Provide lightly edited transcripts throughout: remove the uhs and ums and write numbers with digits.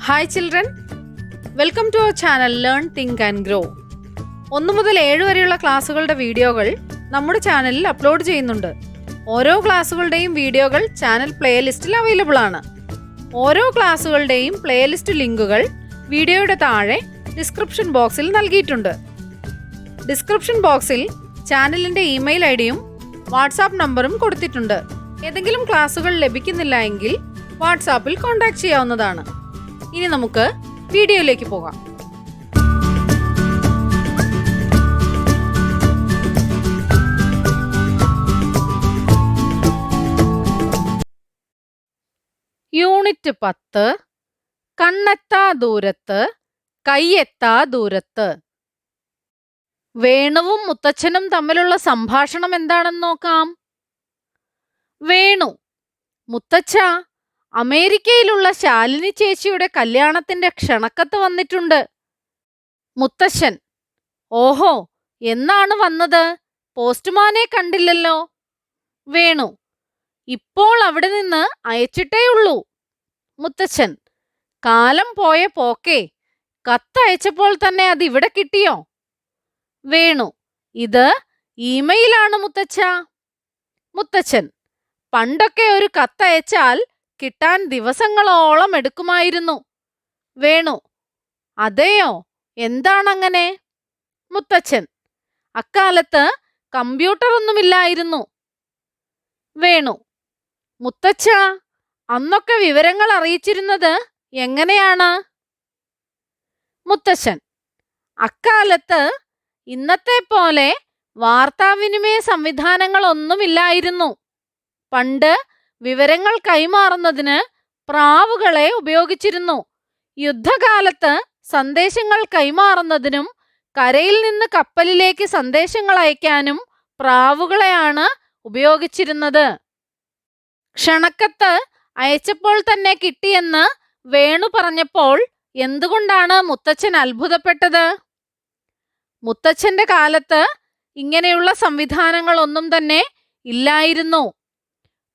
Hi children, welcome to our channel learn think and grow. 1 മുതൽ 7 വരെയുള്ള ക്ലാസ്സുകളുടെ വീഡിയോകൾ നമ്മുടെ ചാനലിൽ അപ്ലോഡ് ചെയ്യുന്നുണ്ട്. ഓരോ ക്ലാസ്സുകളുടെയും വീഡിയോകൾ ചാനൽ പ്ലേലിസ്റ്റിൽ അവൈലബിൾ ആണ്. ഓരോ ക്ലാസ്സുകളുടെയും പ്ലേലിസ്റ്റ് ലിങ്കുകൾ വീഡിയോയുടെ താഴെ ഡിസ്ക്രിപ്ഷൻ ബോക്സിൽ നൽകിയിട്ടുണ്ട്. ഡിസ്ക്രിപ്ഷൻ ബോക്സിൽ ചാനലിൻ്റെ ഇമെയിൽ ഐഡിയും വാട്സാപ്പ് നമ്പറും കൊടുത്തിട്ടുണ്ട്. ഏതെങ്കിലും ക്ലാസ്സുകൾ ലഭിക്കുന്നില്ല എങ്കിൽ വാട്സാപ്പിൽ കോൺടാക്ട് ചെയ്യാവുന്നതാണ്. ഇനി നമുക്ക് വീഡിയോയിലേക്ക് പോകാം. യൂണിറ്റ് 10 കണ്ണെത്താ ദൂരത്ത് കയ്യെത്താ ദൂരത്ത്. വേണുവും മുത്തച്ഛനും തമ്മിലുള്ള സംഭാഷണം എന്താണെന്ന് നോക്കാം. വേണു: മുത്തച്ഛ, അമേരിക്കയിലുള്ള ശാലിനി ചേച്ചിയുടെ കല്യാണത്തിന്റെ ക്ഷണക്കത്ത് വന്നിട്ടുണ്ട്. മുത്തശ്ശൻ: ഓഹോ, എന്നാണ് വന്നത്? പോസ്റ്റ്മാനെ കണ്ടില്ലല്ലോ. വേണു: ഇപ്പോൾ അവിടെ നിന്ന് അയച്ചിട്ടേ ഉള്ളൂ. മുത്തച്ഛൻ: കാലം പോയ പോക്കേ, കത്തയച്ചപ്പോൾ തന്നെ അത് ഇവിടെ കിട്ടിയോ? വേണു: ഇത് ഇമെയിലാണ് മുത്തച്ഛ. മുത്തച്ഛൻ: പണ്ടൊക്കെ ഒരു കത്തയച്ചാൽ കിട്ടാൻ ദിവസങ്ങളോളം എടുക്കുമായിരുന്നു. വേണു: അതെയോ, എന്താണങ്ങനെ? മുത്തച്ഛൻ: അക്കാലത്ത് കമ്പ്യൂട്ടർ ഒന്നുമില്ലായിരുന്നു. വേണു: മുത്തച്ഛ, അന്നൊക്കെ വിവരങ്ങൾ അറിയിച്ചിരുന്നത് എങ്ങനെയാണ്? മുത്തച്ഛൻ: അക്കാലത്ത് ഇന്നത്തെ പോലെ വാർത്താവിനിമയ സംവിധാനങ്ങളൊന്നുമില്ലായിരുന്നു. പണ്ട് വിവരങ്ങൾ കൈമാറുന്നതിന് പ്രാവുകളെ ഉപയോഗിച്ചിരുന്നു. യുദ്ധകാലത്ത് സന്ദേശങ്ങൾ കൈമാറുന്നതിനും കരയിൽ നിന്ന് കപ്പലിലേക്ക് സന്ദേശങ്ങൾ അയക്കാനും പ്രാവുകളെയാണ് ഉപയോഗിച്ചിരുന്നത്. ക്ഷണക്കത്ത് അയച്ചപ്പോൾ തന്നെ കിട്ടിയെന്ന് വേണു പറഞ്ഞപ്പോൾ എന്തുകൊണ്ടാണ് മുത്തച്ഛൻ അത്ഭുതപ്പെട്ടത്? മുത്തച്ഛന്റെ കാലത്ത് ഇങ്ങനെയുള്ള സംവിധാനങ്ങളൊന്നും തന്നെ ഇല്ലായിരുന്നു.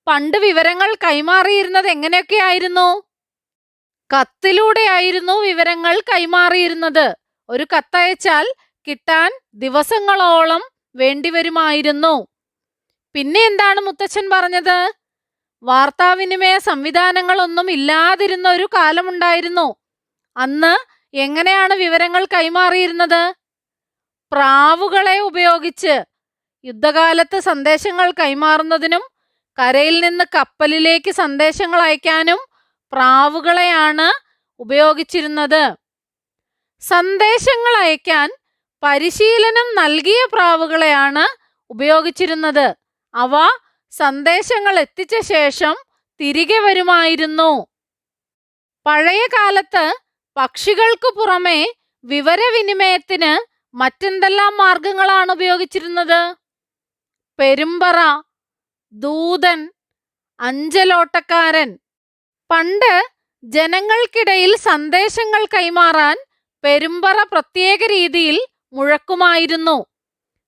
പണ്ട് വിവരങ്ങൾ കൈമാറിയിരുന്നത് എങ്ങനെയൊക്കെയായിരുന്നു? കത്തിലൂടെയായിരുന്നു വിവരങ്ങൾ കൈമാറിയിരുന്നത്. ഒരു കത്തയച്ചാൽ കിട്ടാൻ ദിവസങ്ങളോളം വേണ്ടിവരുമായിരുന്നു. പിന്നെ എന്താണ് മുത്തച്ഛൻ പറഞ്ഞത്? വാർത്താവിനിമയ സംവിധാനങ്ങളൊന്നും ഇല്ലാതിരുന്ന ഒരു കാലമുണ്ടായിരുന്നു. അന്ന് എങ്ങനെയാണ് വിവരങ്ങൾ കൈമാറിയിരുന്നത്? പ്രാവുകളെ ഉപയോഗിച്ച്. യുദ്ധകാലത്ത് സന്ദേശങ്ങൾ കൈമാറുന്നതിനും കരയിൽ നിന്ന് കപ്പലിലേക്ക് സന്ദേശങ്ങൾ അയക്കാനും പ്രാവുകളെയാണ് ഉപയോഗിച്ചിരുന്നത്. സന്ദേശങ്ങൾ അയക്കാൻ പരിശീലനം നൽകിയ പ്രാവുകളെയാണ് ഉപയോഗിച്ചിരുന്നത്. അവ സന്ദേശങ്ങൾ എത്തിച്ച ശേഷം തിരികെ വരുമായിരുന്നു. പഴയ കാലത്ത് പക്ഷികൾക്ക് പുറമെ വിവരവിനിമയത്തിന് മറ്റെന്തെല്ലാം മാർഗങ്ങളാണ് ഉപയോഗിച്ചിരുന്നത്? പെരുമ്പറ, ദൂതൻ, അഞ്ചലോട്ടക്കാരൻ. പണ്ട് ജനങ്ങൾക്കിടയിൽ സന്ദേശങ്ങൾ കൈമാറാൻ പെരുമ്പറ പ്രത്യേക രീതിയിൽ മുഴക്കുമായിരുന്നു.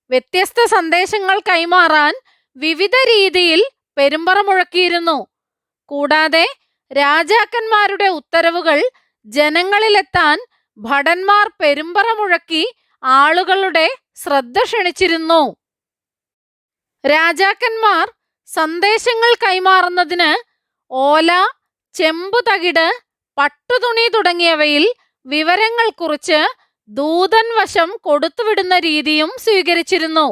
വ്യത്യസ്ത സന്ദേശങ്ങൾ കൈമാറാൻ വിവിധ രീതിയിൽ പെരുമ്പറ മുഴക്കിയിരുന്നു. കൂടാതെ രാജാക്കന്മാരുടെ ഉത്തരവുകൾ ജനങ്ങളിലെത്താൻ ഭടന്മാർ പെരുമ്പറ മുഴക്കി ആളുകളുടെ ശ്രദ്ധ ക്ഷണിച്ചിരുന്നു. രാജാക്കന്മാർ സന്ദേശങ്ങൾ കൈമാറുന്നതിന് ഓല, ചെമ്പുതകിട്, പട്ടുതുണി തുടങ്ങിയവയിൽ വിവരങ്ങൾ കുറിച്ച് ദൂതൻ വശം കൊടുത്തുവിടുന്ന രീതിയും സ്വീകരിച്ചിരുന്നു.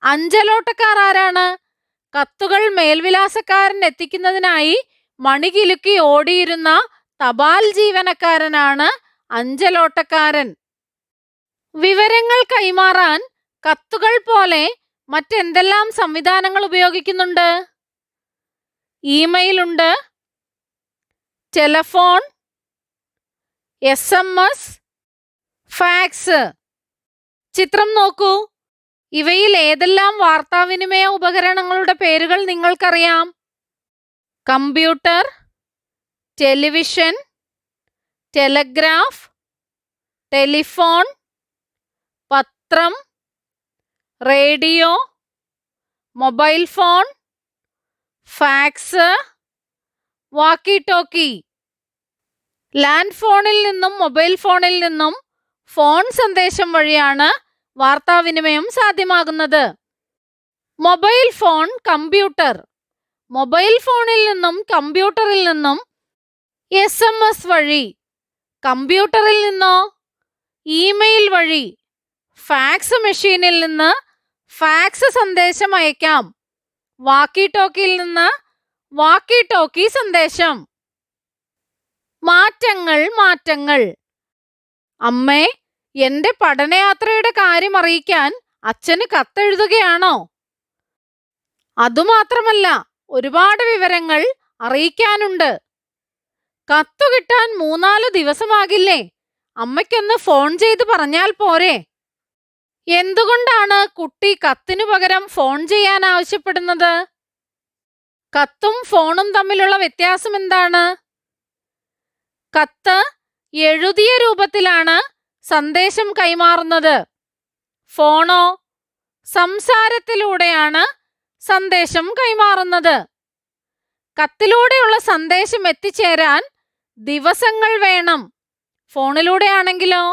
അഞ്ചലോട്ടക്കാർ ആരാണ്? കത്തുകൾ മേൽവിലാസക്കാരൻ എത്തിക്കുന്നതിനായി മണികിലുക്കി ഓടിയിരുന്ന തപാൽ ജീവനക്കാരനാണ് അഞ്ചലോട്ടക്കാരൻ. വിവരങ്ങൾ കൈമാറാൻ കത്തുകൾ പോലെ മറ്റെന്തെല്ലാം സംവിധാനങ്ങൾ ഉപയോഗിക്കുന്നുണ്ട്? ഇമെയിൽ ഉണ്ട്, ടെലഫോൺ, SMS, ഫാക്സ്. ചിത്രം നോക്കൂ. ഇവയിൽ ഏതെല്ലാം വാർത്താവിനിമയ ഉപകരണങ്ങളുടെ പേരുകൾ നിങ്ങൾക്കറിയാം? കമ്പ്യൂട്ടർ, ടെലിവിഷൻ, ടെലഗ്രാഫ്, ടെലിഫോൺ, പത്രം, radio, mobile phone, fax, walkie talkie. Land ഫോണിൽ നിന്നും മൊബൈൽ ഫോണിൽ നിന്നും ഫോൺ സന്ദേശം വഴിയാണ് വാർത്താവിനിമയം സാധ്യമാകുന്നത്. Mobile phone, computer. മൊബൈൽ ഫോണിൽ നിന്നും കമ്പ്യൂട്ടറിൽ നിന്നും SMS വഴി, കമ്പ്യൂട്ടറിൽ നിന്നോ ഇമെയിൽ വഴി, ഫാക്സ് മെഷീനിൽ നിന്ന് ഫാക്സ് സന്ദേശം അയക്കാം. വാക്കി ടോക്കിയിൽ നിന്ന് വാക്കി ടോക്കി സന്ദേശം. മാറ്റങ്ങൾ. അമ്മേ, എന്റെ പഠനയാത്രയുടെ കാര്യം അറിയിക്കാൻ അച്ഛന് കത്തെഴുതുകയാണോ? അതുമാത്രമല്ല, ഒരുപാട് വിവരങ്ങൾ അറിയിക്കാനുണ്ട്. കത്തു കിട്ടാൻ 3-4 ദിവസമാകില്ലേ? അമ്മയ്ക്കൊന്ന് ഫോൺ ചെയ്ത് പറഞ്ഞാൽ പോരെ? എന്തുകൊണ്ടാണ് കുട്ടി കത്തിനു പകരം ഫോൺ ചെയ്യാൻ ആവശ്യപ്പെടുന്നത്? കത്തും ഫോണും തമ്മിലുള്ള വ്യത്യാസം എന്താണ്? കത്ത് എഴുതിയ രൂപത്തിലാണ് സന്ദേശം കൈമാറുന്നത്. ഫോണോ സംസാരത്തിലൂടെയാണ് സന്ദേശം കൈമാറുന്നത്. കത്തിലൂടെയുള്ള സന്ദേശം എത്തിച്ചേരാൻ ദിവസങ്ങൾ വേണം. ഫോണിലൂടെയാണെങ്കിലോ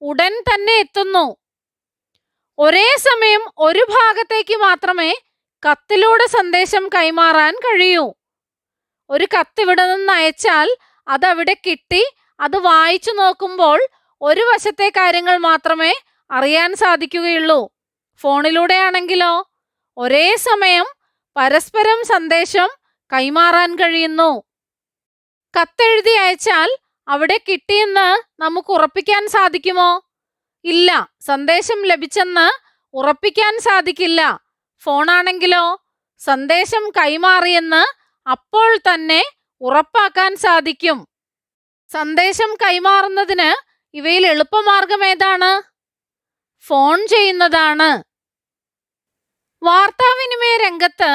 ഉടൻ തന്നെ എത്തുന്നു. ഒരേ സമയം ഒരു ഭാഗത്തേക്ക് മാത്രമേ കത്തിലൂടെ സന്ദേശം കൈമാറാൻ കഴിയൂ. ഒരു കത്ത് ഇവിടെ നിന്ന് അയച്ചാൽ അതവിടെ കിട്ടി, അത് വായിച്ചു നോക്കുമ്പോൾ ഒരു വശത്തെ കാര്യങ്ങൾ മാത്രമേ അറിയാൻ സാധിക്കുകയുള്ളൂ. ഫോണിലൂടെയാണെങ്കിലോ ഒരേ സമയം പരസ്പരം സന്ദേശം കൈമാറാൻ കഴിയുന്നു. കത്തെഴുതി അയച്ചാൽ അവിടെ കിട്ടിയെന്ന് നമുക്ക് ഉറപ്പിക്കാൻ സാധിക്കുമോ? ഇല്ല, സന്ദേശം ലഭിച്ചെന്ന് ഉറപ്പിക്കാൻ സാധിക്കില്ല. ഫോണാണെങ്കിലോ സന്ദേശം കൈമാറിയെന്ന് അപ്പോൾ തന്നെ ഉറപ്പാക്കാൻ സാധിക്കും. സന്ദേശം കൈമാറുന്നതിന് ഇവയിൽ എളുപ്പമാർഗം ഏതാണ്? ഫോൺ ചെയ്യുന്നതാണ്. വാർത്താവിനിമയ രംഗത്ത്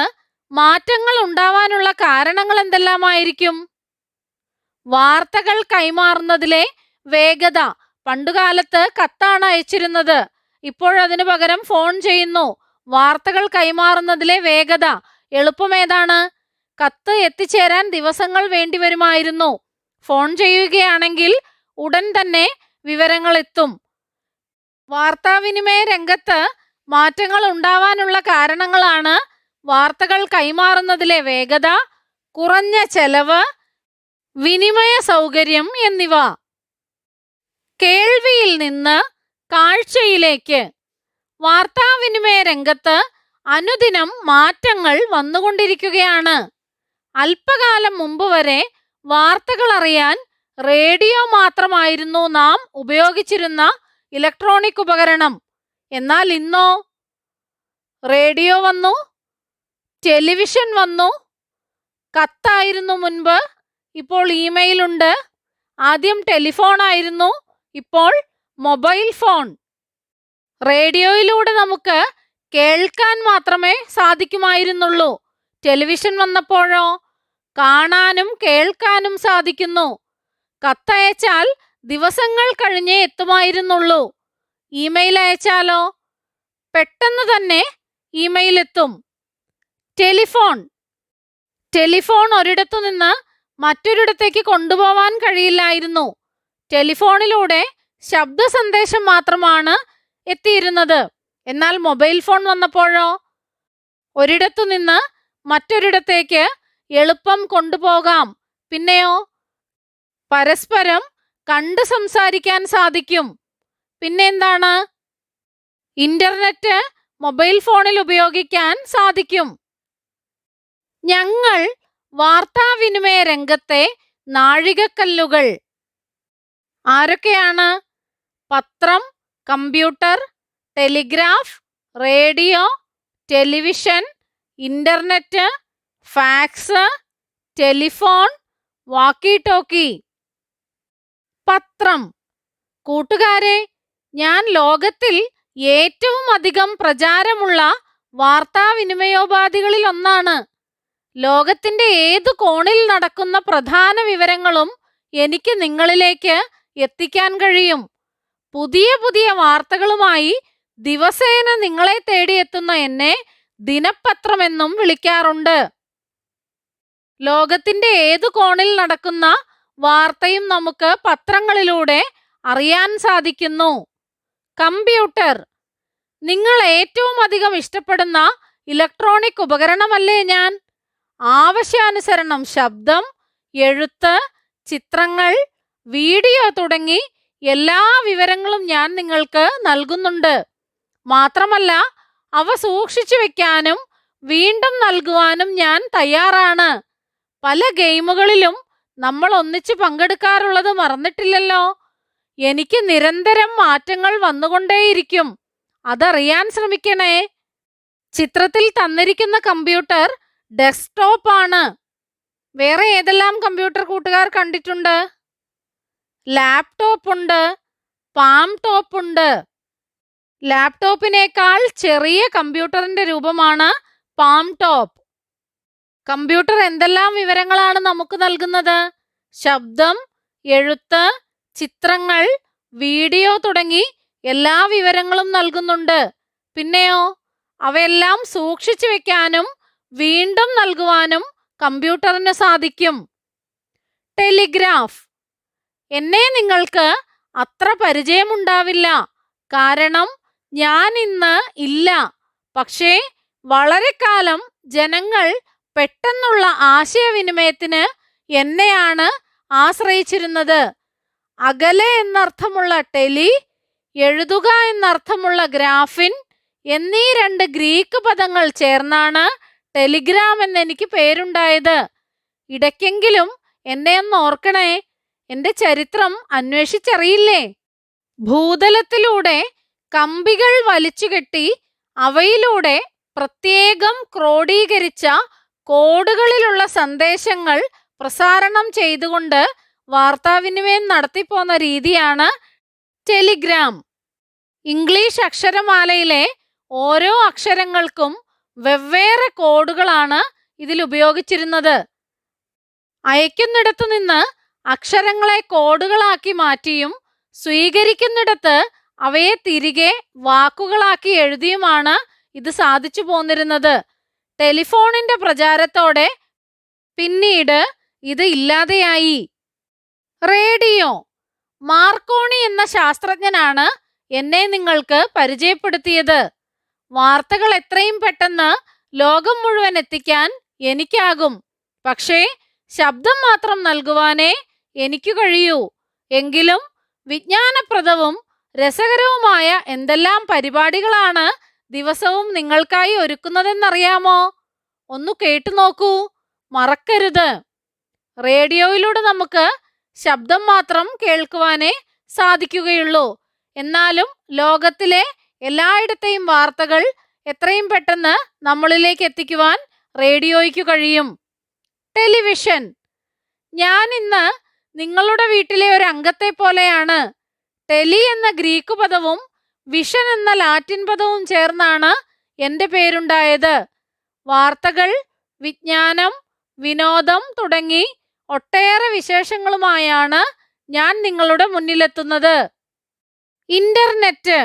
മാറ്റങ്ങൾ ഉണ്ടാവാനുള്ള കാരണങ്ങൾ എന്തെല്ലാമായിരിക്കും? വാർത്തകൾ കൈമാറുന്നതിലെ വേഗത. പണ്ടുകാലത്ത് കത്താണ് അയച്ചിരുന്നത്, ഇപ്പോഴതിനു പകരം ഫോൺ ചെയ്യുന്നു. വാർത്തകൾ കൈമാറുന്നതിലെ വേഗത. എളുപ്പമേതാണ്? കത്ത് എത്തിച്ചേരാൻ ദിവസങ്ങൾ വേണ്ടിവരുമായിരുന്നു. ഫോൺ ചെയ്യുകയാണെങ്കിൽ ഉടൻ തന്നെ വിവരങ്ങൾ എത്തും. വാർത്താവിനിമയ രംഗത്ത് മാറ്റങ്ങൾ ഉണ്ടാവാനുള്ള കാരണങ്ങളാണ് വാർത്തകൾ കൈമാറുന്നതിലെ വേഗത, കുറഞ്ഞ ചെലവ്, വിനിമയ സൗകര്യം എന്നിവ. കേൾവിയിൽ നിന്ന് കാഴ്ചയിലേക്ക്. വാർത്താവിനിമയ രംഗത്ത് അനുദിനം മാറ്റങ്ങൾ വന്നുകൊണ്ടിരിക്കുകയാണ്. അല്പകാലം മുമ്പ് വരെ വാർത്തകൾ അറിയാൻ റേഡിയോ മാത്രമായിരുന്നു നാം ഉപയോഗിച്ചിരുന്ന ഇലക്ട്രോണിക് ഉപകരണം. എന്നാൽ ഇന്നോ റേഡിയോ വന്നു, ടെലിവിഷൻ വന്നു, കത്തായിരുന്നു മുൻപ്, ഇപ്പോൾ ഇമെയിൽ ഉണ്ട്. ആദ്യം ടെലിഫോൺ ആയിരുന്നു, ഇപ്പോൾ മൊബൈൽ ഫോൺ. റേഡിയോയിലൂടെ നമുക്ക് കേൾക്കാൻ മാത്രമേ സാധിക്കുമായിരുന്നുള്ളൂ. ടെലിവിഷൻ വന്നപ്പോഴോ കാണാനും കേൾക്കാനും സാധിക്കുന്നു. കത്തയച്ചാൽ ദിവസങ്ങൾ കഴിഞ്ഞേ എത്തുമായിരുന്നുള്ളൂ. ഇമെയിൽ അയച്ചാലോ പെട്ടെന്ന് തന്നെ ഇമെയിൽ എത്തും. ടെലിഫോൺ ഒരിടത്തു നിന്ന് മറ്റൊരിടത്തേക്ക് കൊണ്ടുപോവാൻ കഴിയില്ലായിരുന്നു. ടെലിഫോണിലൂടെ ശബ്ദ സന്ദേശം മാത്രമാണ് എത്തിയിരുന്നത്. എന്നാൽ മൊബൈൽ ഫോൺ വന്നപ്പോഴോ ഒരിടത്തു നിന്ന് മറ്റൊരിടത്തേക്ക് എളുപ്പം കൊണ്ടുപോകാം. പിന്നെയോ പരസ്പരം കണ്ട് സംസാരിക്കാൻ സാധിക്കും. പിന്നെ എന്താണ്? ഇന്റർനെറ്റ് മൊബൈൽ ഫോണിൽ ഉപയോഗിക്കാൻ സാധിക്കും. ഞങ്ങൾ വാർത്താവിനിമയ രംഗത്തെ നാഴികക്കല്ലുകൾ ആരൊക്കെയാണ്? പത്രം, computer, telegraph, radio, television, internet, fax, telephone, walkie talkie. പത്രം. കൂട്ടുകാരെ, ഞാൻ ലോകത്തിൽ ഏറ്റവും അധികം പ്രചാരമുള്ള വാർത്താവിനിമയോപാധികളിൽ ഒന്നാണ്. ലോകത്തിന്റെ ഏതു കോണിൽ നടക്കുന്ന പ്രധാന വിവരങ്ങളും എനിക്ക് നിങ്ങളിലേക്ക് എത്തിക്കാൻ കഴിയും. പുതിയ പുതിയ വാർത്തകളുമായി ദിവസേന നിങ്ങളെ തേടിയെത്തുന്ന എന്നെ ദിനപത്രമെന്നും വിളിക്കാറുണ്ട്. ലോകത്തിന്റെ ഏതു കോണിൽ നടക്കുന്ന വാർത്തയും നമുക്ക് പത്രങ്ങളിലൂടെ അറിയാൻ സാധിക്കുന്നു. കമ്പ്യൂട്ടർ നിങ്ങൾ ഏറ്റവും അധികം ഇഷ്ടപ്പെടുന്ന ഇലക്ട്രോണിക് ഉപകരണമല്ലേ ഞാൻ? ആവശ്യാനുസരണം ശബ്ദം, എഴുത്ത്, ചിത്രങ്ങൾ, വീഡിയോ തുടങ്ങി എല്ലാ വിവരങ്ങളും ഞാൻ നിങ്ങൾക്ക് നൽകുന്നുണ്ട്. മാത്രമല്ല അവ സൂക്ഷിച്ചു വെക്കാനും വീണ്ടും നൽകുവാനും ഞാൻ തയ്യാറാണ്. പല ഗെയിമുകളിലും നമ്മൾ ഒന്നിച്ചു പങ്കെടുക്കാറുള്ളത് മറന്നിട്ടില്ലല്ലോ. എനിക്ക് നിരന്തരം മാറ്റങ്ങൾ വന്നുകൊണ്ടേയിരിക്കും. അതറിയാൻ ശ്രമിക്കണേ. ചിത്രത്തിൽ തന്നിരിക്കുന്ന കമ്പ്യൂട്ടർ ഡെസ്ക്ടോപ്പ് ആണ്. വേറെ ഏതെല്ലാം കമ്പ്യൂട്ടർ കൂട്ടുകാർ കണ്ടിട്ടുണ്ട്? ലാപ്ടോപ്പ് ഉണ്ട്, പാം ടോപ്പ് ഉണ്ട്. ലാപ്ടോപ്പിനേക്കാൾ ചെറിയ കമ്പ്യൂട്ടറിന്റെ രൂപമാണ് പാം ടോപ്പ്. കമ്പ്യൂട്ടർ എന്തെല്ലാം വിവരങ്ങളാണ് നമുക്ക് നൽകുന്നത്? ശബ്ദം, എഴുത്ത്, ചിത്രങ്ങൾ, വീഡിയോ തുടങ്ങി എല്ലാ വിവരങ്ങളും നൽകുന്നുണ്ട്. പിന്നെയോ അവയെല്ലാം സൂക്ഷിച്ചു വെക്കാനും വീണ്ടും നൽകുവാനും കമ്പ്യൂട്ടറിന് സാധിക്കും. ടെലിഗ്രാഫ് എന്നെ നിങ്ങൾക്ക് അത്ര പരിചയമുണ്ടാവില്ല, കാരണം ഞാൻ ഇന്ന് ഇല്ല. പക്ഷേ വളരെ കാലം ജനങ്ങൾ പെട്ടെന്നുള്ള ആശയവിനിമയത്തിന് എന്നെയാണ് ആശ്രയിച്ചിരുന്നത്. അകലെ എന്നർത്ഥമുള്ള ടെലി, എഴുതുക എന്നർത്ഥമുള്ള ഗ്രാഫിൻ എന്നീ രണ്ട് ഗ്രീക്ക് പദങ്ങൾ ചേർന്നാണ് ടെലിഗ്രാം എന്നെനിക്ക് പേരുണ്ടായത്. ഇടയ്ക്കെങ്കിലും എന്നെ ഒന്ന് ഓർക്കണേ. എന്റെ ചരിത്രം അന്വേഷിച്ചറിയില്ലേ? ഭൂതലത്തിലൂടെ കമ്പികൾ വലിച്ചുകെട്ടി അവയിലൂടെ പ്രത്യേകം ക്രോഡീകരിച്ച കോഡുകളിലുള്ള സന്ദേശങ്ങൾ പ്രസാരണം ചെയ്തുകൊണ്ട് വാർത്താവിനിമയം നടത്തിപ്പോന്ന രീതിയാണ് ടെലിഗ്രാം. ഇംഗ്ലീഷ് അക്ഷരമാലയിലെ ഓരോ അക്ഷരങ്ങൾക്കും വെവ്വേറെ കോഡുകളാണ് ഇതിൽ ഉപയോഗിച്ചിരുന്നത്. അയക്കുന്നിടത്തു നിന്ന് അക്ഷരങ്ങളെ കോഡുകളാക്കി മാറ്റിയും സ്വീകരിക്കുന്നിടത്ത് അവയെ തിരികെ വാക്കുകളാക്കി എഴുതിയുമാണ് ഇത് സാധിച്ചു പോന്നിരുന്നത്. ടെലിഫോണിന്റെ പ്രചാരത്തോടെ പിന്നീട് ഇത് ഇല്ലാതെയായി. റേഡിയോ മാർക്കോണി എന്ന ശാസ്ത്രജ്ഞനാണ് എന്നെ നിങ്ങൾക്ക് പരിചയപ്പെടുത്തിയത്. വാർത്തകൾ എത്രയും പെട്ടെന്ന് ലോകം മുഴുവൻ എത്തിക്കാൻ എനിക്കാകും. പക്ഷേ ശബ്ദം മാത്രം നൽകുവാനേ എനിക്ക് കഴിയൂ. എങ്കിലും വിജ്ഞാനപ്രദവും രസകരവുമായ എന്തെല്ലാം പരിപാടികളാണ് ദിവസവും നിങ്ങൾക്കായി ഒരുക്കുന്നതെന്നറിയാമോ? ഒന്ന് കേട്ടു നോക്കൂ, മറക്കരുത്. റേഡിയോയിലൂടെ നമുക്ക് ശബ്ദം മാത്രം കേൾക്കുവാനേ സാധിക്കുകയുള്ളൂ. എന്നാലും ലോകത്തിലെ എല്ലായിടത്തെയും വാർത്തകൾ എത്രയും പെട്ടെന്ന് നമ്മളിലേക്ക് എത്തിക്കുവാൻ റേഡിയോയ്ക്ക് കഴിയും. ടെലിവിഷൻ ഞാൻ ഇന്ന് നിങ്ങളുടെ വീട്ടിലെ ഒരു അംഗത്തെ പോലെയാണ്. ടെലി എന്ന ഗ്രീക്ക് പദവും വിഷൻ എന്ന ലാറ്റിൻ പദവും ചേർന്നാണ് എൻ്റെ പേരുണ്ടായത്. വാർത്തകൾ, വിജ്ഞാനം, വിനോദം തുടങ്ങി ഒട്ടേറെ വിശേഷങ്ങളുമായാണ് ഞാൻ നിങ്ങളുടെ മുന്നിലെത്തുന്നത്. ഇന്റർനെറ്റ്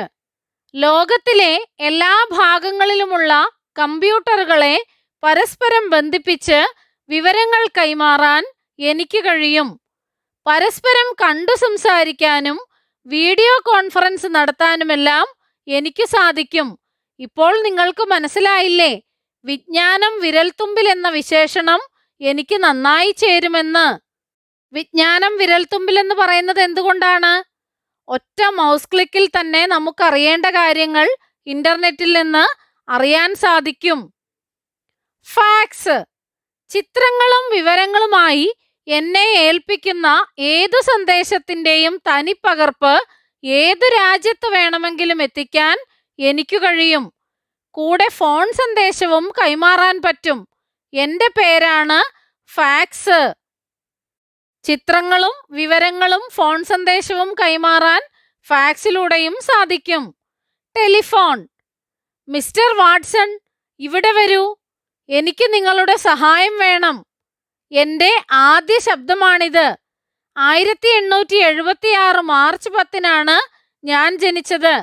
ലോകത്തിലെ എല്ലാ ഭാഗങ്ങളിലുമുള്ള കമ്പ്യൂട്ടറുകളെ പരസ്പരം ബന്ധിപ്പിച്ച് വിവരങ്ങൾ കൈമാറാൻ എനിക്ക് കഴിയും. പരസ്പരം കണ്ടു സംസാരിക്കാനും വീഡിയോ കോൺഫറൻസ് നടത്താനുമെല്ലാം എനിക്ക് സാധിക്കും. ഇപ്പോൾ നിങ്ങൾക്ക് മനസ്സിലായില്ലേ വിജ്ഞാനം വിരൽത്തുമ്പിൽ എന്ന വിശേഷണം എനിക്ക് നന്നായി ചേരുമെന്ന്. വിജ്ഞാനം വിരൽത്തുമ്പിൽ എന്ന് പറയുന്നത് എന്തുകൊണ്ടാണ്? ഒറ്റ മൗസ് ക്ലിക്കിൽ തന്നെ നമുക്കറിയേണ്ട കാര്യങ്ങൾ ഇന്റർനെറ്റിൽ നിന്ന് അറിയാൻ സാധിക്കും. ഫാക്സ് ചിത്രങ്ങളും വിവരങ്ങളുമായി എന്നെ ഏൽപ്പിക്കുന്ന ഏതു സന്ദേശത്തിൻ്റെയും തനിപ്പകർപ്പ് ഏതു രാജ്യത്ത് വേണമെങ്കിലും എത്തിക്കാൻ എനിക്ക് കഴിയും. കൂടെ ഫോൺ സന്ദേശവും കൈമാറാൻ പറ്റും. എൻ്റെ പേരാണ് ഫാക്സ്. ചിത്രങ്ങളും വിവരങ്ങളും ഫോൺ സന്ദേശവും കൈമാറാൻ ഫാക്സിലൂടെയും സാധിക്കും. ടെലിഫോൺ മിസ്റ്റർ വാട്സൺ, ഇവിടെ വരൂ, എനിക്ക് നിങ്ങളുടെ സഹായം വേണം. എൻ്റെ ആദ്യ ശബ്ദമാണിത്. 1876 മാർച്ച് 10 ഞാൻ ജനിച്ചത്.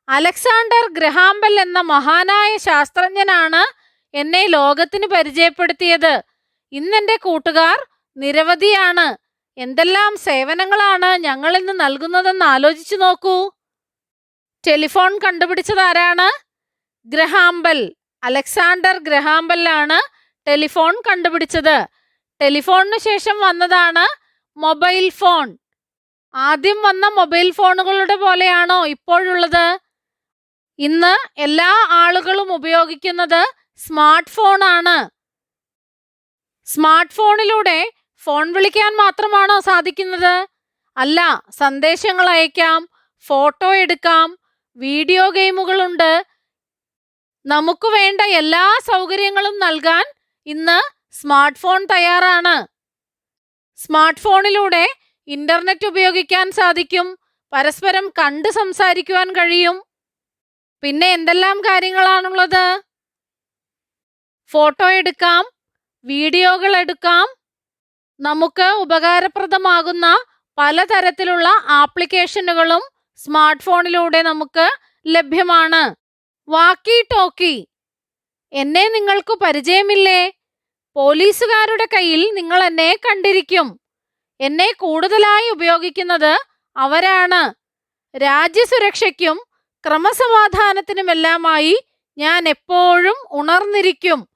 അലക്സാണ്ടർ ഗ്രഹാംബെൽ എന്ന മഹാനായ ശാസ്ത്രജ്ഞനാണ് എന്നെ ലോകത്തിന് പരിചയപ്പെടുത്തിയത്. ഇന്നെൻ്റെ കൂട്ടുകാർ നിരവധിയാണ്. എന്തെല്ലാം സേവനങ്ങളാണ് ഞങ്ങൾ ഇന്ന് നൽകുന്നതെന്ന് ആലോചിച്ചു നോക്കൂ. ടെലിഫോൺ കണ്ടുപിടിച്ചത് ആരാണ്? Graham Bell. അലക്സാണ്ടർ ഗ്രഹാം ബെല്ലാണ് ടെലിഫോൺ കണ്ടുപിടിച്ചത്. ടെലിഫോണിന് ശേഷം വന്നതാണ് മൊബൈൽ ഫോൺ. ആദ്യം വന്ന മൊബൈൽ ഫോണുകളുടെ പോലെയാണോ ഇപ്പോഴുള്ളത്? ഇന്ന് എല്ലാ ആളുകളും ഉപയോഗിക്കുന്നത് സ്മാർട്ട് ഫോണാണ്. സ്മാർട്ട് ഫോണിലൂടെ ഫോൺ വിളിക്കാൻ മാത്രമാണോ സാധിക്കുന്നത്? അല്ല, സന്ദേശങ്ങൾ അയക്കാം, ഫോട്ടോ എടുക്കാം, വീഡിയോ ഗെയിമുകളുണ്ട്. നമുക്ക് വേണ്ട എല്ലാ സൗകര്യങ്ങളും നൽകാൻ ഇന്ന് സ്മാർട്ട് ഫോൺ തയ്യാറാണ്. സ്മാർട്ട് ഫോണിലൂടെ ഇന്റർനെറ്റ് ഉപയോഗിക്കാൻ സാധിക്കും, പരസ്പരം കണ്ട് സംസാരിക്കുവാൻ കഴിയും. പിന്നെ എന്തെല്ലാം കാര്യങ്ങളാണുള്ളത്? ഫോട്ടോ എടുക്കാം, വീഡിയോകൾ എടുക്കാം. നമുക്ക് ഉപകാരപ്രദമാകുന്ന പലതരത്തിലുള്ള ആപ്ലിക്കേഷനുകളും സ്മാർട്ട് ഫോണിലൂടെ നമുക്ക് ലഭ്യമാണ്. വാക്കി ടോക്കി. എന്നെ നിങ്ങൾക്ക് പരിചയമില്ലേ? പോലീസുകാരുടെ കയ്യിൽ നിങ്ങൾ എന്നെ കണ്ടിരിക്കും. എന്നെ കൂടുതലായി ഉപയോഗിക്കുന്നത് അവരാണ്. രാജ്യസുരക്ഷയ്ക്കും ക്രമസമാധാനത്തിനുമെല്ലാമായി ഞാൻ എപ്പോഴും ഉണർന്നിരിക്കും.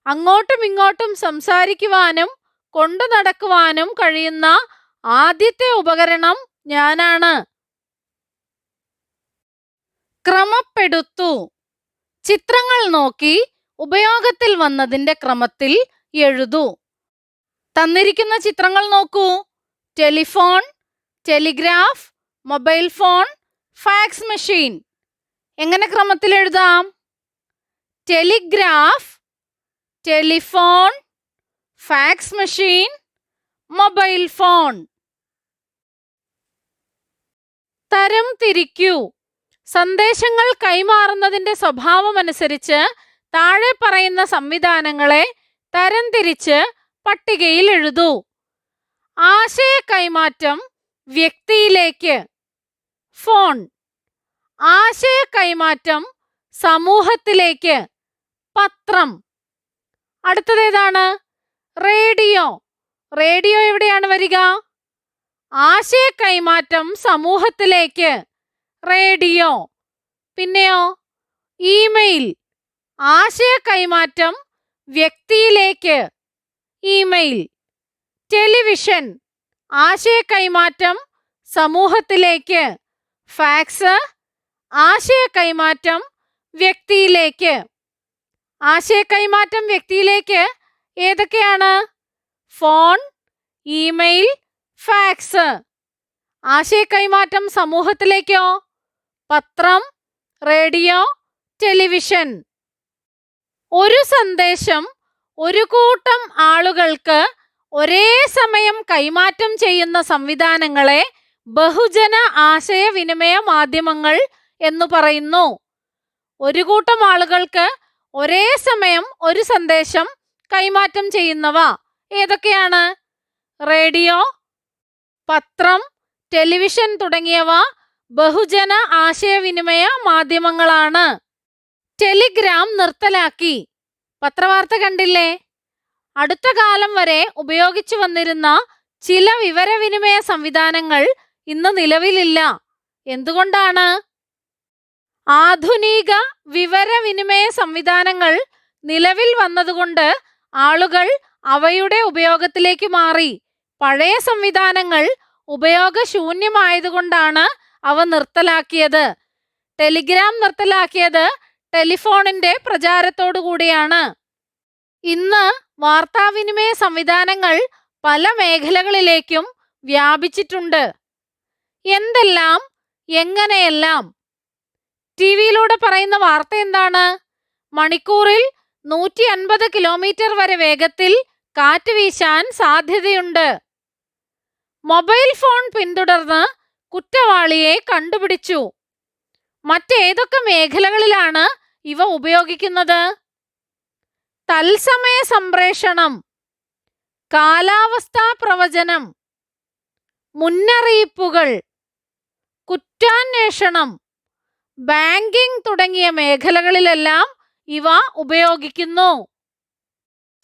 അങ്ങോട്ടും ഇങ്ങോട്ടും സംസാരിക്കുവാനും കൊണ്ടു നടക്കുവാനും കഴിയുന്ന ആദ്യത്തെ ഉപകരണം ഞാനാണ്. ക്രമപ്പെടുത്തു. ചിത്രങ്ങൾ നോക്കി ഉപയോഗത്തിൽ വന്നതിന്റെ ക്രമത്തിൽ എഴുതൂ. തന്നിരിക്കുന്ന ചിത്രങ്ങൾ നോക്കൂ. Telephone, telegraph, mobile phone, fax machine. എങ്ങനെ ക്രമത്തിൽ എഴുതാം? Telegraph, telephone, fax machine, mobile phone. തരം തിരിക്കൂ. സന്ദേശങ്ങൾ കൈമാറുന്നതിന്റെ സ്വഭാവമനുസരിച്ച് താഴെ പറയുന്ന സംവിധാനങ്ങളെ തരംതിരിച്ച് പട്ടികയിൽ എഴുതൂ. ആശയ കൈമാറ്റം വ്യക്തിയിലേക്ക്, ഫോൺ. ആശയ കൈമാറ്റം സമൂഹത്തിലേക്ക്, പത്രം. അടുത്തതേതാണ്? റേഡിയോ. റേഡിയോ എവിടെയാണ് വരിക? ആശയ കൈമാറ്റം സമൂഹത്തിലേക്ക്, റേഡിയോ. പിന്നെയോ? ഇമെയിൽ. ആശയ കൈമാറ്റം വ്യക്തിയിലേക്ക്, ഇമെയിൽ. ടെലിവിഷൻ. ആശയ കൈമാറ്റം സമൂഹത്തിലേക്ക്, ഫാക്സ്. ആശയ കൈമാറ്റം വ്യക്തിയിലേക്ക്. ആശയ കൈമാറ്റം വ്യക്തിയിലേക്ക് ഏതൊക്കെയാണ്? Phone, email, fax. ആശയ കൈമാറ്റം സമൂഹത്തിലേക്കോ? പത്രം, റേഡിയോ, ടെലിവിഷൻ. ഒരു സന്ദേശം ഒരു കൂട്ടം ആളുകൾക്ക് ഒരേ സമയം കൈമാറ്റം ചെയ്യുന്ന സംവിധാനങ്ങളെ ബഹുജന ആശയവിനിമയ മാധ്യമങ്ങൾ എന്ന് പറയുന്നു. ഒരു കൂട്ടം ആളുകൾക്ക് ഒരേ സമയം ഒരു സന്ദേശം കൈമാറ്റം ചെയ്യുന്നവ ഏതൊക്കെയാണ്? റേഡിയോ, പത്രം, ടെലിവിഷൻ തുടങ്ങിയവ ബഹുജന ആശയവിനിമയ മാധ്യമങ്ങളാണ്. ടെലിഗ്രാം നിർത്തലാക്കി. പത്രവാർത്ത കണ്ടില്ലേ? അടുത്ത കാലം വരെ ഉപയോഗിച്ചു വന്നിരുന്ന ചില വിവരവിനിമയ സംവിധാനങ്ങൾ ഇന്ന് നിലവിലില്ല. എന്തുകൊണ്ടാണ്? ആധുനിക വിവരവിനിമയ സംവിധാനങ്ങൾ നിലവിൽ വന്നതുകൊണ്ട് ആളുകൾ അവയുടെ ഉപയോഗത്തിലേക്ക് മാറി. പഴയ സംവിധാനങ്ങൾ ഉപയോഗശൂന്യമായതുകൊണ്ടാണ് അവ നിർത്തലാക്കിയത്. ടെലിഗ്രാം നിർത്തലാക്കിയത് ടെലിഫോണിന്റെ പ്രചാരത്തോടു കൂടിയാണ്. ഇന്ന് വാർത്താവിനിമയ സംവിധാനങ്ങൾ പല മേഖലകളിലേക്കും വ്യാപിച്ചിട്ടുണ്ട്. എന്തെല്ലാം, എങ്ങനെയെല്ലാം? ടിവിയിലൂടെ പറയുന്ന വാർത്ത എന്താണ്? മണിക്കൂറിൽ 150 കിലോമീറ്റർ വരെ വേഗത്തിൽ കാറ്റ് വീശാൻ സാധ്യതയുണ്ട്. മൊബൈൽ ഫോൺ പിന്തുടർന്ന് കുറ്റവാളിയെ കണ്ടുപിടിച്ചു. മറ്റേതൊക്കെ മേഖലകളിലാണ് ഇവ ഉപയോഗിക്കുന്നത്? തത്സമയ സംപ്രേഷണം, കാലാവസ്ഥാ പ്രവചനം, മുന്നറിയിപ്പുകൾ, കുറ്റാന്വേഷണം, ബാങ്കിംഗ് തുടങ്ങിയ മേഖലകളിലെല്ലാം ഇവ ഉപയോഗിക്കുന്നു.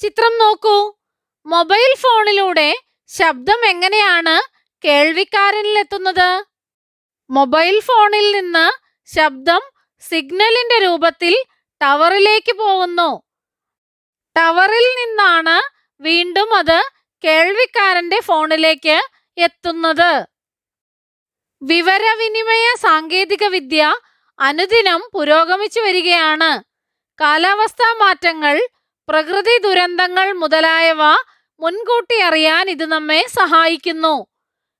ചിത്രം നോക്കൂ. മൊബൈൽ ഫോണിലൂടെ ശബ്ദം എങ്ങനെയാണ് കേൾവിക്കാരനിലെത്തുന്നത്? മൊബൈൽ ഫോണിൽ നിന്ന് ശബ്ദം സിഗ്നലിന്റെ രൂപത്തിൽ ടവറിലേക്ക് പോകുന്നു. ടവറിൽ നിന്നാണ് വീണ്ടും അത് കേൾവിക്കാരന്റെ ഫോണിലേക്ക് എത്തുന്നത്. വിവരവിനിമയ സാങ്കേതികവിദ്യ അനുദിനം പുരോഗമിച്ചു വരികയാണ്. കാലാവസ്ഥാ മാറ്റങ്ങൾ, പ്രകൃതി ദുരന്തങ്ങൾ മുതലായവ മുൻകൂട്ടി അറിയാൻ ഇത് നമ്മെ സഹായിക്കുന്നു.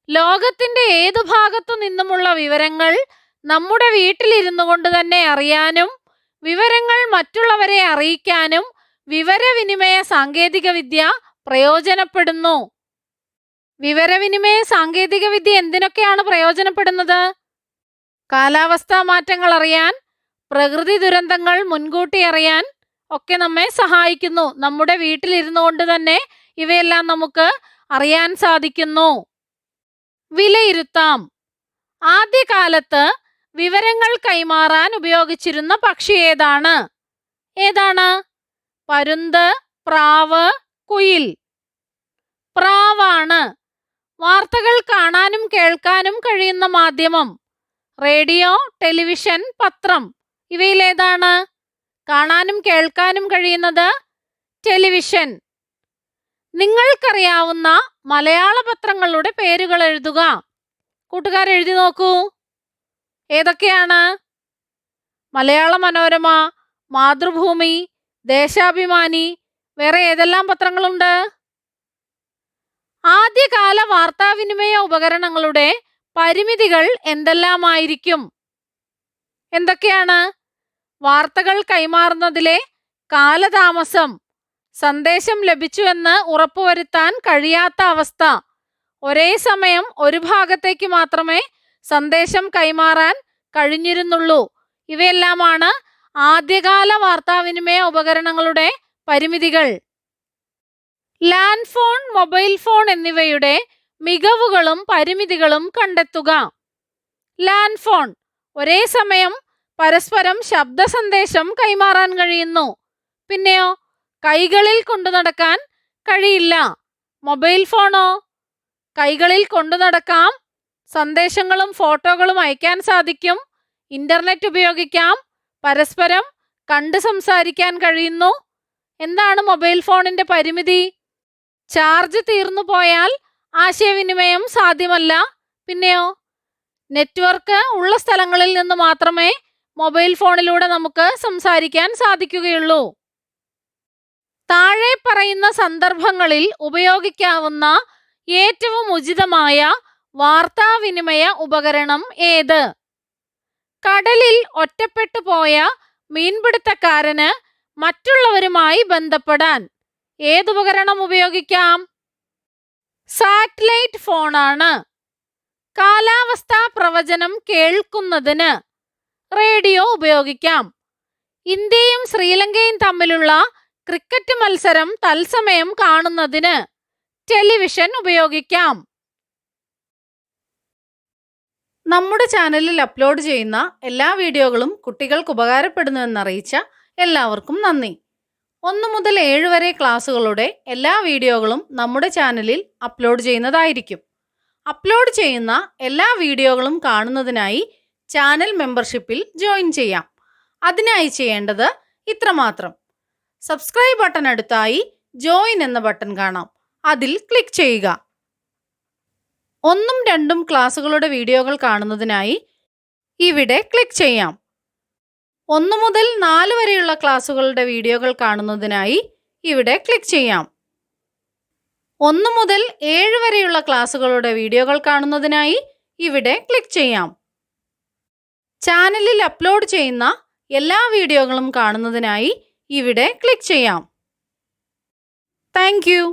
ലോകത്തിന്റെ ഏതു ഭാഗത്തു നിന്നുമുള്ള വിവരങ്ങൾ നമ്മുടെ വീട്ടിലിരുന്നു കൊണ്ട് തന്നെ അറിയാനും വിവരങ്ങൾ മറ്റുള്ളവരെ അറിയിക്കാനും വിവരവിനിമയ സാങ്കേതികവിദ്യ പ്രയോജനപ്പെടുന്നു. വിവരവിനിമയ സാങ്കേതികവിദ്യ എന്തിനൊക്കെയാണ് പ്രയോജനപ്പെടുന്നത്? കാലാവസ്ഥാ മാറ്റങ്ങൾ അറിയാൻ, പ്രകൃതി ദുരന്തങ്ങൾ മുൻകൂട്ടി അറിയാൻ ഒക്കെ നമ്മെ സഹായിക്കുന്നു. നമ്മുടെ വീട്ടിലിരുന്നു കൊണ്ട് തന്നെ ഇവയെല്ലാം നമുക്ക് അറിയാൻ സാധിക്കുന്നു. വിലയിരുത്താം. ആദ്യകാലത്ത് വിവരങ്ങൾ കൈമാറാൻ ഉപയോഗിച്ചിരുന്ന പക്ഷി ഏതാണ്? പരുന്ത്, പ്രാവ്, കുയിൽ. പ്രാവാണ്. വാർത്തകൾ കാണാനും കേൾക്കാനും കഴിയുന്ന മാധ്യമം? റേഡിയോ, ടെലിവിഷൻ, പത്രം. ഇവയിലേതാണ് കാണാനും കേൾക്കാനും കഴിയുന്നത്? ടെലിവിഷൻ. നിങ്ങൾക്കറിയാവുന്ന മലയാള പത്രങ്ങളുടെ പേരുകൾ എഴുതുക. കൂട്ടുകാർ എഴുതി നോക്കൂ. ഏതൊക്കെയാണ്? മലയാള മനോരമ, മാതൃഭൂമി, ദേശാഭിമാനി. വേറെ ഏതെല്ലാം പത്രങ്ങളുണ്ട്? ആദ്യകാല വാർത്താവിനിമയ ഉപകരണങ്ങളുടെ പരിമിതികൾ എന്തെല്ലാമായിരിക്കും? എന്തൊക്കെയാണ്? വാർത്തകൾ കൈമാറുന്നതിലെ കാലതാമസം, സന്ദേശം ലഭിച്ചുവെന്ന് ഉറപ്പുവരുത്താൻ കഴിയാത്ത അവസ്ഥ, ഒരേ സമയം ഒരു ഭാഗത്തേക്ക് മാത്രമേ സന്ദേശം കൈമാറാൻ കഴിഞ്ഞിരുന്നുള്ളൂ. ഇവയെല്ലാമാണ് ആദ്യകാല വാർത്താവിനിമയ ഉപകരണങ്ങളുടെ പരിമിതികൾ. ലാൻഡ് ഫോൺ, മൊബൈൽ ഫോൺ എന്നിവയുടെ മികവുകളും പരിമിതികളും കണ്ടെത്തുക. ലാൻഡ് ഫോൺ ഒരേ സമയം പരസ്പരം ശബ്ദ സന്ദേശം കൈമാറാൻ കഴിയുന്നു. പിന്നെയോ കൈകളിൽ കൊണ്ടു നടക്കാൻ കഴിയില്ല. മൊബൈൽ ഫോണോ കൈകളിൽ കൊണ്ടു നടക്കാം, സന്ദേശങ്ങളും ഫോട്ടോകളും അയക്കാൻ സാധിക്കും, ഇന്റർനെറ്റ് ഉപയോഗിക്കാം, പരസ്പരം കണ്ട് സംസാരിക്കാൻ കഴിയുന്നു. എന്താണ് മൊബൈൽ ഫോണിന്റെ പരിമിതി? ചാർജ് തീർന്നു പോയാൽ ആശയവിനിമയം സാധ്യമല്ല. പിന്നെയോ നെറ്റ്വർക്ക് ഉള്ള സ്ഥലങ്ങളിൽ നിന്ന് മാത്രമേ മൊബൈൽ ഫോണിലൂടെ നമുക്ക് സംസാരിക്കാൻ സാധിക്കുകയുള്ളൂ. താഴെ പറയുന്ന സന്ദർഭങ്ങളിൽ ഉപയോഗിക്കാവുന്ന ഏറ്റവും ഉചിതമായ വാർത്താവിനിമയ ഉപകരണം ഏത്? കടലിൽ ഒറ്റപ്പെട്ടു പോയ മീൻപിടുത്തക്കാരന് മറ്റുള്ളവരുമായി ബന്ധപ്പെടാൻ ഏതുപകരണം ഉപയോഗിക്കാം? സാറ്റലൈറ്റ് ഫോണാണ്. കാലാവസ്ഥാ പ്രവചനം കേൾക്കുന്നതിന് റേഡിയോ ഉപയോഗിക്കാം. ഇന്ത്യയും ശ്രീലങ്കയും തമ്മിലുള്ള ക്രിക്കറ്റ് മത്സരം തത്സമയം കാണുന്നതിന് ടെലിവിഷൻ ഉപയോഗിക്കാം. നമ്മുടെ ചാനലിൽ അപ്ലോഡ് ചെയ്യുന്ന എല്ലാ വീഡിയോകളും കുട്ടികൾക്ക് ഉപകാരപ്പെടുന്നുവെന്നറിയിച്ച എല്ലാവർക്കും നന്ദി. 1 മുതൽ 7 വരെ ക്ലാസ്സുകളുടെ എല്ലാ വീഡിയോകളും നമ്മുടെ ചാനലിൽ അപ്ലോഡ് ചെയ്യുന്നതായിരിക്കും. അപ്ലോഡ് ചെയ്യുന്ന എല്ലാ വീഡിയോകളും കാണുന്നതിനായി ചാനൽ മെമ്പർഷിപ്പിൽ ജോയിൻ ചെയ്യാം. അതിനായി ചെയ്യേണ്ടത് ഇത്രമാത്രം. സബ്സ്ക്രൈബ് ബട്ടൺ അടുത്തായി ജോയിൻ എന്ന ബട്ടൺ കാണാം. അതിൽ ക്ലിക്ക് ചെയ്യുക. 1ഉം 2ഉം ക്ലാസ്സുകളുടെ വീഡിയോകൾ കാണുന്നതിനായി ഇവിടെ ക്ലിക്ക് ചെയ്യാം. 1 മുതൽ 4 വരെയുള്ള ക്ലാസ്സുകളുടെ വീഡിയോകൾ കാണുന്നതിനായി ഇവിടെ ക്ലിക്ക് ചെയ്യാം. 1 മുതൽ 7 വരെയുള്ള ക്ലാസ്സുകളുടെ വീഡിയോകൾ കാണുന്നതിനായി ഇവിടെ ക്ലിക്ക് ചെയ്യാം. ചാനലിൽ അപ്ലോഡ് ചെയ്യുന്ന എല്ലാ വീഡിയോകളും കാണുന്നതിനായി ഇവിടെ ക്ലിക്ക് ചെയ്യാം. Thank you.